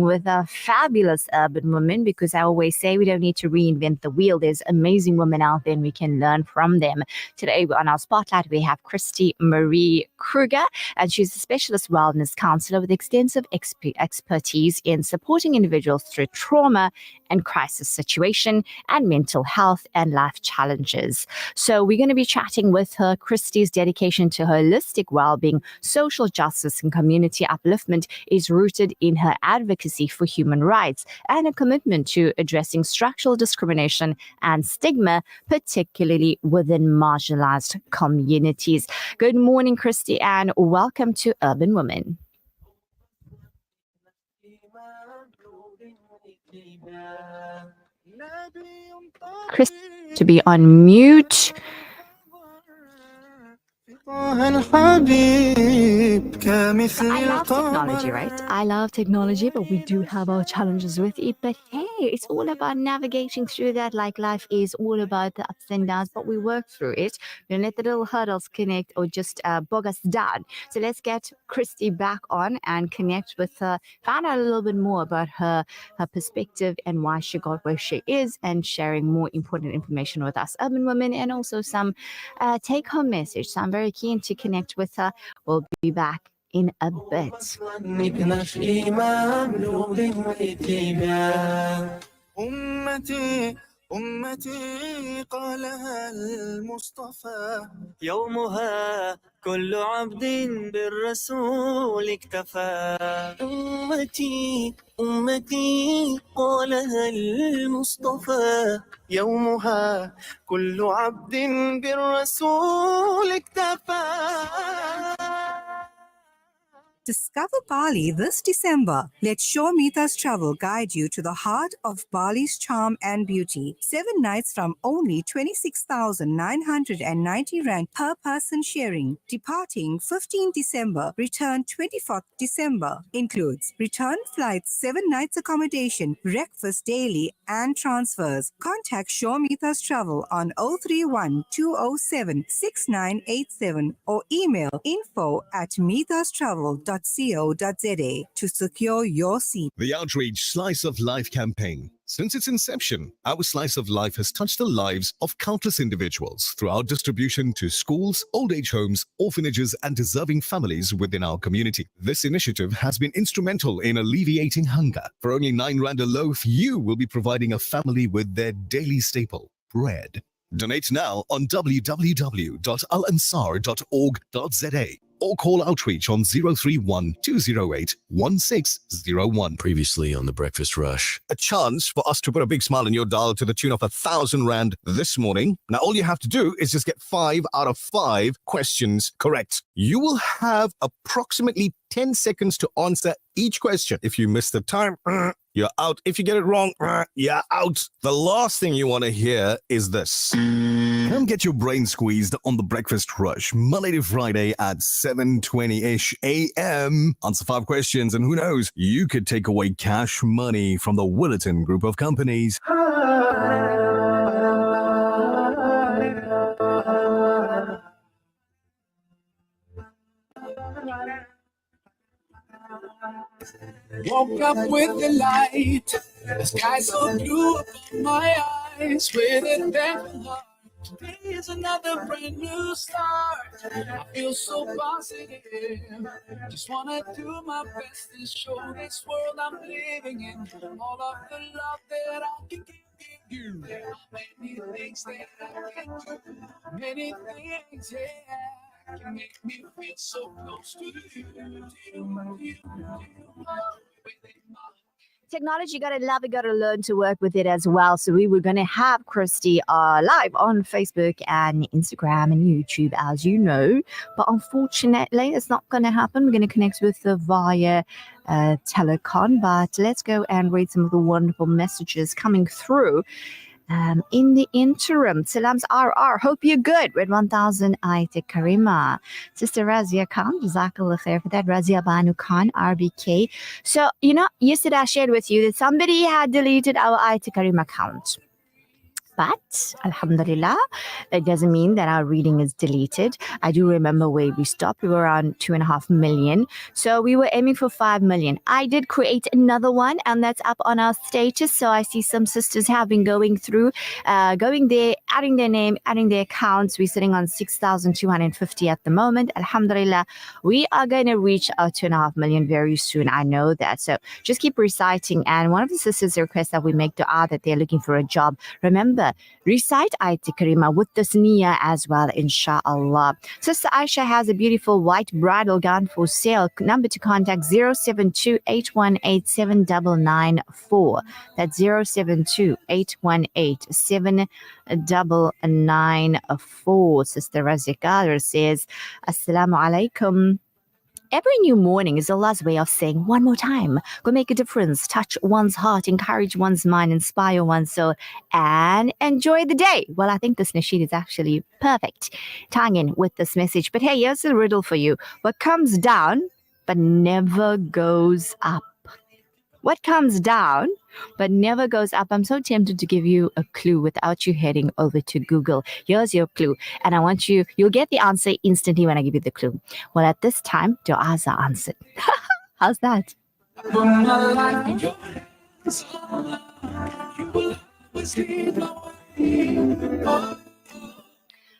chatting with a fabulous urban woman, because I always say we don't need to reinvent the wheel. There's amazing women out there and we can learn from them. Today on our spotlight, we have Christie Marie Kruger, and she's a specialist wellness counsellor with extensive expertise in supporting individuals through trauma and crisis situation and mental health and life challenges. So we're going to be chatting with her. Christie's dedication to holistic well-being, social justice and community upliftment is rooted in her advocacy for human rights and a commitment to addressing structural discrimination and stigma, particularly within marginalised communities. Good morning, Christie, and welcome to Urban Women. Christie, to be on mute. I love technology, right? I love technology, but we do have our challenges with it. But hey, it's all about navigating through that, like life is all about the ups and downs, but we work through it. We don't let the little hurdles connect or just bog us down. So let's get Christie back on and connect with her, find out a little bit more about her perspective and why she got where she is, and sharing more important information with us urban women, and also some take-home message. So I'm very keen to connect with her. We'll be back in a bit. أمتي قالها المصطفى يومها كل عبد بالرسول اكتفى أمتي قالها المصطفى يومها كل عبد بالرسول اكتفى. Discover Bali this December. Let Shaw Mithas Travel guide you to the heart of Bali's charm and beauty. 7 nights from only 26,990 Rand per person sharing. Departing 15 December, return 24th December. Includes return flights, 7 nights accommodation, breakfast daily and transfers. Contact Shaw Mithas Travel on 031 207 6987 or email info@mithastravel.co.za to secure your seat. The Outreach Slice of Life campaign. Since its inception, our Slice of Life has touched the lives of countless individuals through our distribution to schools, old age homes, orphanages, and deserving families within our community. This initiative has been instrumental in alleviating hunger. For only 9 Rand a loaf, you will be providing a family with their daily staple, bread. Donate now on www.alansar.org.za or call Outreach on 031 208 1601. Previously on The Breakfast Rush. A chance for us to put a big smile on your dial to the tune of 1,000 Rand this morning. Now, all you have to do is just get 5 out of 5 questions correct. You will have approximately 10 seconds to answer each question. If you miss the time, you're out. If you get it wrong, you're out. The last thing you want to hear is this. Come get your brain squeezed on The Breakfast Rush, Monday to Friday at 7:20-ish a.m. Answer 5 questions, and who knows, you could take away cash money from the Willerton Group of Companies. Woke up with the light, the sky so blue upon my eyes, with a thankful heart. Today is another brand new start. I feel so positive. Just wanna do my best and show this world I'm living in all of the love that I can give you. There are many things that I can do, many things, yeah, can make me feel so close to you. Technology, gotta love it, gotta learn to work with it as well. So we were going to have Christie live on Facebook and Instagram and YouTube, as you know. But unfortunately, it's not going to happen. We're going to connect with her via telecon. But let's go and read some of the wonderful messages coming through. In the interim, Salams RR, hope you're good. Red 1000, Aita Karima. Sister Razia Khan, Jazakallah khair for that. Razia Banu Khan, RBK. So, yesterday I shared with you that somebody had deleted our Aita Karima account. But alhamdulillah, it doesn't mean that our reading is deleted. I do remember where we stopped. We were around 2.5 million. So we were aiming for 5 million. I did create another one, and that's up on our status. So I see some sisters have been going through, going there, adding their name, adding their accounts. We're sitting on 6,250 at the moment. Alhamdulillah, we are going to reach our 2.5 million very soon. I know that. So just keep reciting. And one of the sisters requests that we make dua that they're looking for a job. Remember, recite Ayat Karima with this niyyah as well, inshallah. Sister Aisha has a beautiful white bridal gown for sale. Number to contact 072-818-7994. That's 072-818-7994. Sister Razia says, Assalamu alaikum. Every new morning is Allah's way of saying one more time, go make a difference, touch one's heart, encourage one's mind, inspire one's soul, and enjoy the day. Well, I think this nasheed is actually perfect, tying in with this message. But hey, here's a riddle for you. What comes down but never goes up? What comes down but never goes up? I'm so tempted to give you a clue without you heading over to Google. Here's your clue. And I want you'll get the answer instantly when I give you the clue. Well, at this time, du'as are answered. How's that?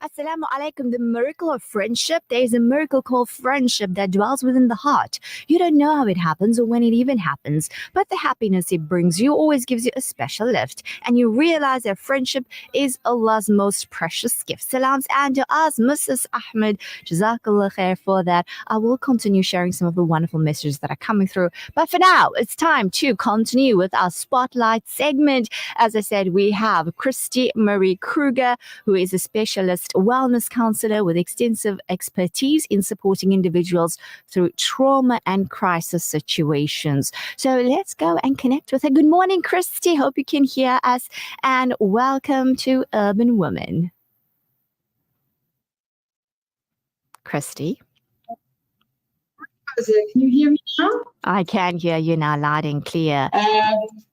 Assalamu alaikum. The miracle of friendship. There is a miracle called friendship that dwells within the heart. You don't know how it happens or when it even happens, but the happiness it brings you always gives you a special lift. And you realize that friendship is Allah's most precious gift. Salams and du'as, Mrs. Ahmed. Jazakallah khair for that. I will continue sharing some of the wonderful messages that are coming through. But for now, it's time to continue with our spotlight segment. As I said, we have Christie Marie Kruger, who is a specialist wellness counselor with extensive expertise in supporting individuals through trauma and crisis situations. So let's go and connect with her. Good morning, Christie. Hope you can hear us, and welcome to Urban Woman. Christie? Can you hear me now? I can hear you now loud and clear.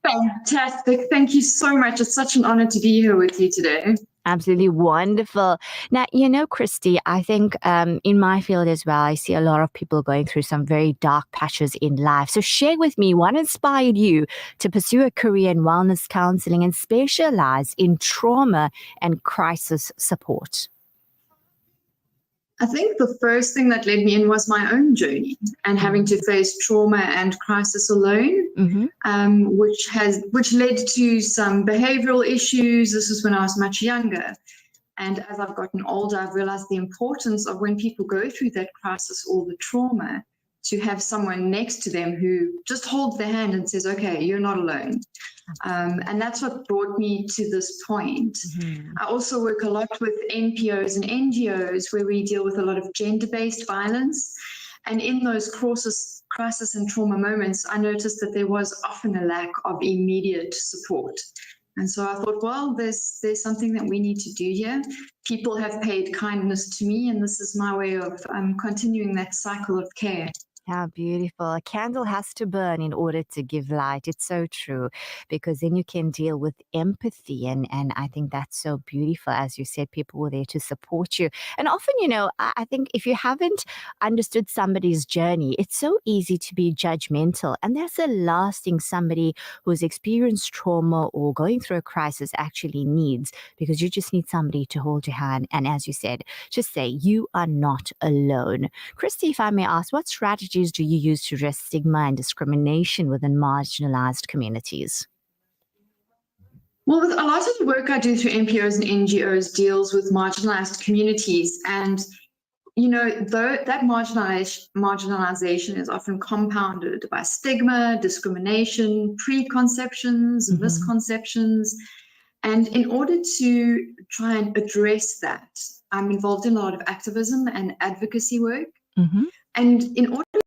Fantastic. Thank you so much. It's such an honor to be here with you today. Absolutely wonderful. Now, Christie, I think in my field as well, I see a lot of people going through some very dark patches in life. So share with me what inspired you to pursue a career in wellness counseling and specialize in trauma and crisis support. I think the first thing that led me in was my own journey and having to face trauma and crisis alone, which led to some behavioral issues. This is when I was much younger. And as I've gotten older, I've realized the importance of when people go through that crisis or the trauma, to have someone next to them who just holds their hand and says, okay, you're not alone. And that's what brought me to this point. I also work a lot with NPOs and NGOs where we deal with a lot of gender-based violence. And in those crisis and trauma moments, I noticed that there was often a lack of immediate support. And so I thought, well, there's something that we need to do here. People have paid kindness to me, and this is my way of continuing that cycle of care. How beautiful. A candle has to burn in order to give light. It's so true, because then you can deal with empathy. And I think that's so beautiful. As you said, people were there to support you. And often, I think if you haven't understood somebody's journey, it's so easy to be judgmental. And that's the last thing somebody who's experienced trauma or going through a crisis actually needs, because you just need somebody to hold your hand. And as you said, just say, you are not alone. Christie, if I may ask, what strategy do you use to address stigma and discrimination within marginalised communities? Well, a lot of the work I do through NPOs and NGOs deals with marginalised communities. And, though that marginalisation is often compounded by stigma, discrimination, preconceptions, misconceptions. And in order to try and address that, I'm involved in a lot of activism and advocacy work. And in order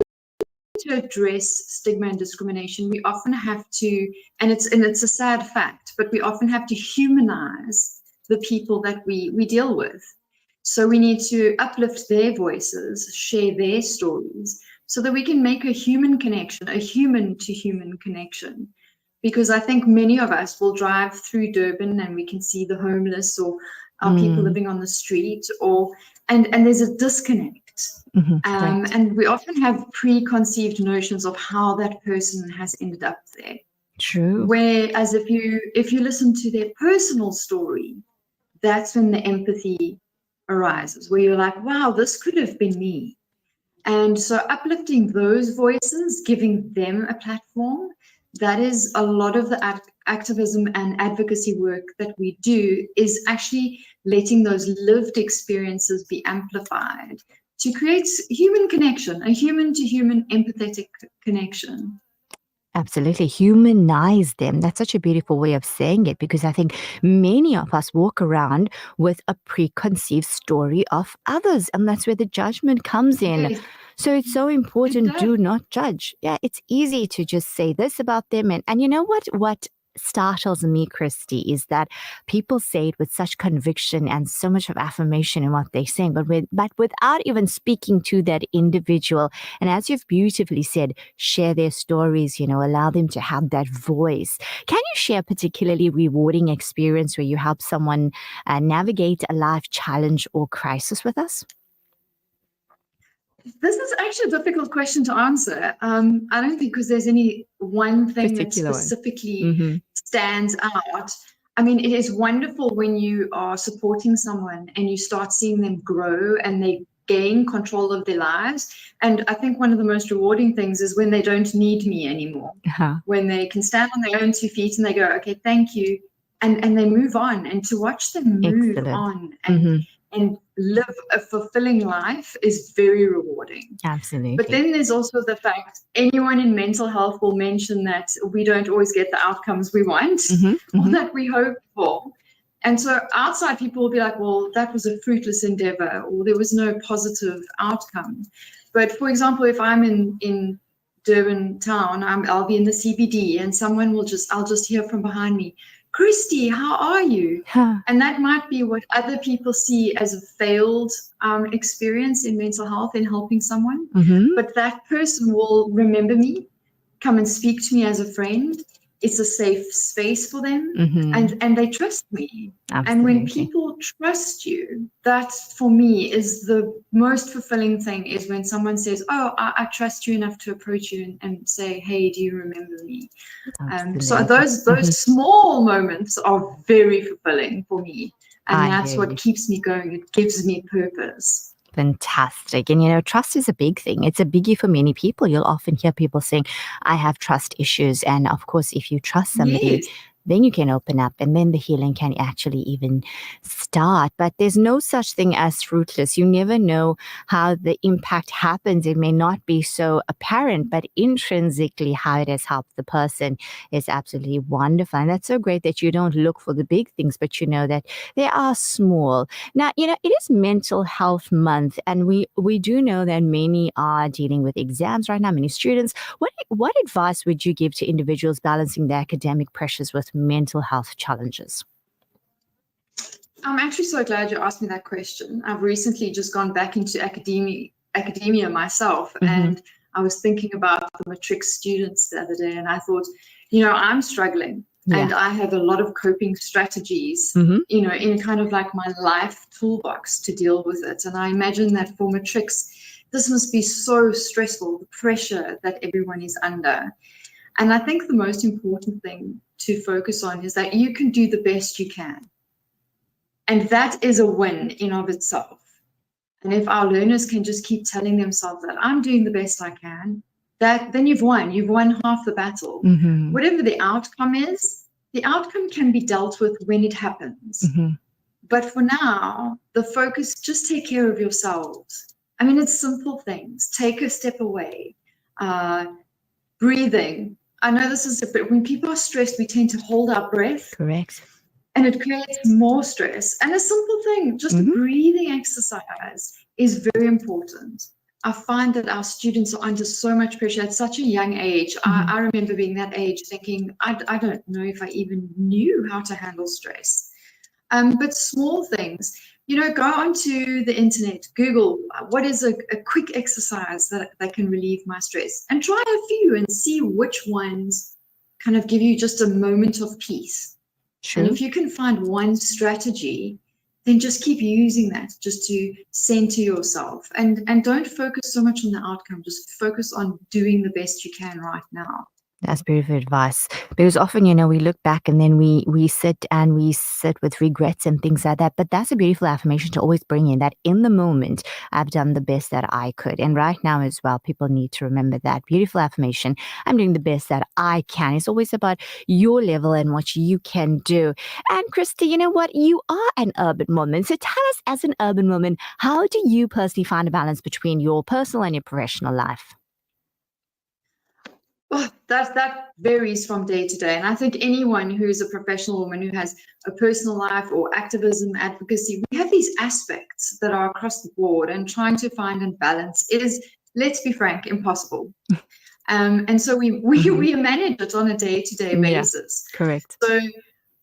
to address stigma and discrimination, we often have to, and it's a sad fact, but we often have to humanize the people that we deal with. So we need to uplift their voices, share their stories, so that we can make a human connection, a human to human connection. because I think many of us will drive through Durban and we can see the homeless or our people living on the street, and there's a disconnect. And we often have preconceived notions of how that person has ended up there. True. Whereas if you listen to their personal story, that's when the empathy arises, where you're like, wow, this could have been me. And so uplifting those voices, giving them a platform, that is a lot of the activism and advocacy work that we do, is actually letting those lived experiences be amplified to create human connection, a human to human empathetic connection. Absolutely. Humanize them. That's such a beautiful way of saying it, because I think many of us walk around with a preconceived story of others, and that's where the judgment comes in. Yes. So it's so important, do not judge. Yeah, it's easy to just say this about them. And you know what startles me, Christie, is that people say it with such conviction and so much of affirmation in what they're saying, but without even speaking to that individual. And as you've beautifully said, share their stories, allow them to have that voice. Can you share a particularly rewarding experience where you help someone navigate a life challenge or crisis with us? This is actually a difficult question to answer. I don't think because there's any one thing that specifically stands out. I mean, it is wonderful when you are supporting someone and you start seeing them grow and they gain control of their lives. And I think one of the most rewarding things is when they don't need me anymore, when they can stand on their own 2 feet and they go, okay, thank you. And they move on, and to watch them move on and live a fulfilling life is very rewarding. Absolutely. But then there's also the fact anyone in mental health will mention that we don't always get the outcomes we want or that we hope for. And so outside people will be like, well, that was a fruitless endeavor, or there was no positive outcome. But for example, if I'm in Durban town, I'll be in the CBD and someone I'll just hear from behind me, Christie, how are you? And that might be what other people see as a failed experience in mental health in helping someone. But that person will remember me, come and speak to me as a friend. It's a safe space for them, and they trust me. Absolutely. And when people trust you, that for me is the most fulfilling thing, is when someone says, oh, I trust you enough to approach you and say, hey, do you remember me? So those small moments are very fulfilling for me. And that's what keeps me going. It gives me purpose. Fantastic. And, trust is a big thing. It's a biggie for many people. You'll often hear people saying, I have trust issues. And of course, if you trust somebody, then you can open up, and then the healing can actually even start. But there's no such thing as fruitless. You never know how the impact happens. It may not be so apparent, but intrinsically how it has helped the person is absolutely wonderful. And that's so great that you don't look for the big things, but you know that they are small. Now, it is Mental Health Month, and we do know that many are dealing with exams right now, many students. What advice would you give to individuals balancing their academic pressures with mental health challenges? I'm actually so glad you asked me that question. I've recently just gone back into academia myself, and I was thinking about the matric students the other day, and I thought, I'm struggling, and I have a lot of coping strategies, in kind of like my life toolbox to deal with it. And I imagine that for matrics, this must be so stressful, the pressure that everyone is under. And I think the most important thing to focus on is that you can do the best you can. And that is a win in of itself. And if our learners can just keep telling themselves that I'm doing the best I can, then you've won. You've won half the battle. Whatever the outcome is, the outcome can be dealt with when it happens. But for now, the focus, just take care of yourselves. I mean, it's simple things. Take a step away. Breathing. I know this is when people are stressed, we tend to hold our breath. Correct. And it creates more stress. And a simple thing, just a breathing exercise is very important. I find that our students are under so much pressure at such a young age. I remember being that age thinking, I don't know if I even knew how to handle stress. But small things, go onto the internet, Google, what is a quick exercise that can relieve my stress? And try a few and see which ones kind of give you just a moment of peace. True. And if you can find one strategy, then just keep using that just to center yourself and don't focus so much on the outcome. Just focus on doing the best you can right now. That's beautiful advice, because often, we look back and then we sit with regrets and things like that. But that's a beautiful affirmation to always bring in, that in the moment, I've done the best that I could. And right now as well, people need to remember that beautiful affirmation. I'm doing the best that I can. It's always about your level and what you can do. And Christie, you know what? You are an urban woman. So tell us, as an urban woman, how do you personally find a balance between your personal and your professional life? Well, that varies from day to day. And I think anyone who's a professional woman who has a personal life or activism, advocacy, we have these aspects that are across the board, and trying to find a balance is, let's be frank, impossible. And so we manage it on a day-to-day basis. Correct. So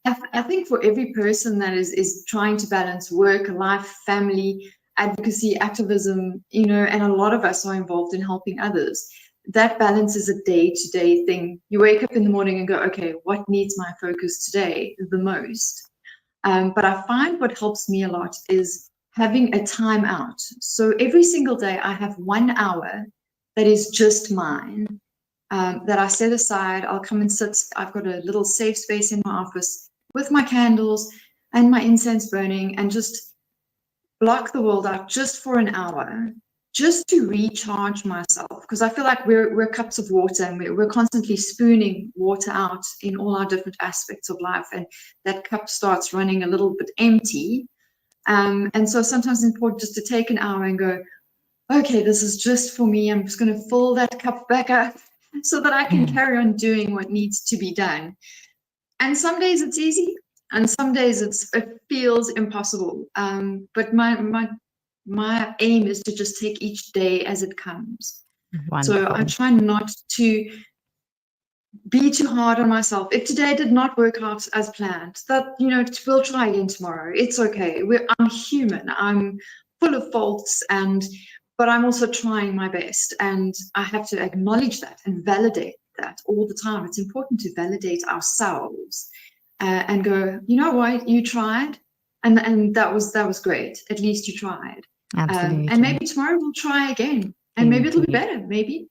I think for every person that is trying to balance work, life, family, advocacy, activism, and a lot of us are involved in helping others, that balance is a day-to-day thing. You wake up in the morning and go, okay, what needs my focus today the most? But I find what helps me a lot is having a time out. So every single day I have 1 hour that is just mine, that I set aside. I'll come and sit. I've got a little safe space in my office with my candles and my incense burning, and just block the world out just for an hour, just to recharge myself, because I feel like we're cups of water, and we're constantly spooning water out in all our different aspects of life, and that cup starts running a little bit empty. And so sometimes it's important just to take an hour and go, okay, this is just for me. I'm just going to fill that cup back up so that I can carry on doing what needs to be done. And some days it's easy, and some days it feels impossible. But my aim is to just take each day as it comes. Wonderful. So I try not to be too hard on myself. If today did not work out as planned, we'll try again tomorrow. It's okay. I'm human. I'm full of faults, but I'm also trying my best, and I have to acknowledge that and validate that all the time. It's important to validate ourselves and go, you know what, you tried, and that was great. At least you tried. Absolutely. And maybe tomorrow we'll try again, and maybe it'll be better. Maybe,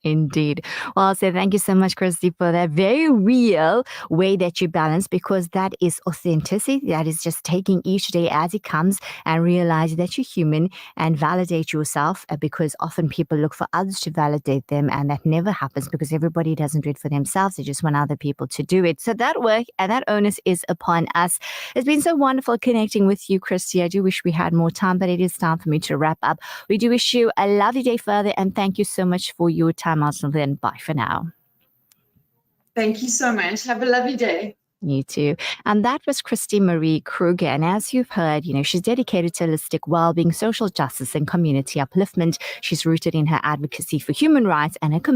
Indeed. Well, I'll say thank you so much, Christie, for that very real way that you balance, because that is authenticity. That is just taking each day as it comes and realizing that you're human, and validate yourself, because often people look for others to validate them, and that never happens because everybody doesn't do it for themselves. They just want other people to do it. So that work and that onus is upon us. It's been so wonderful connecting with you, Christie. I do wish we had more time, but it is time for me to wrap up. We do wish you a lovely day further, and thank you so much for your time. Then bye for now. Thank you so much. Have a lovely day. You too. And that was Christie Marie Kruger. And as you've heard, she's dedicated to holistic well-being, social justice, and community upliftment. She's rooted in her advocacy for human rights and her commitment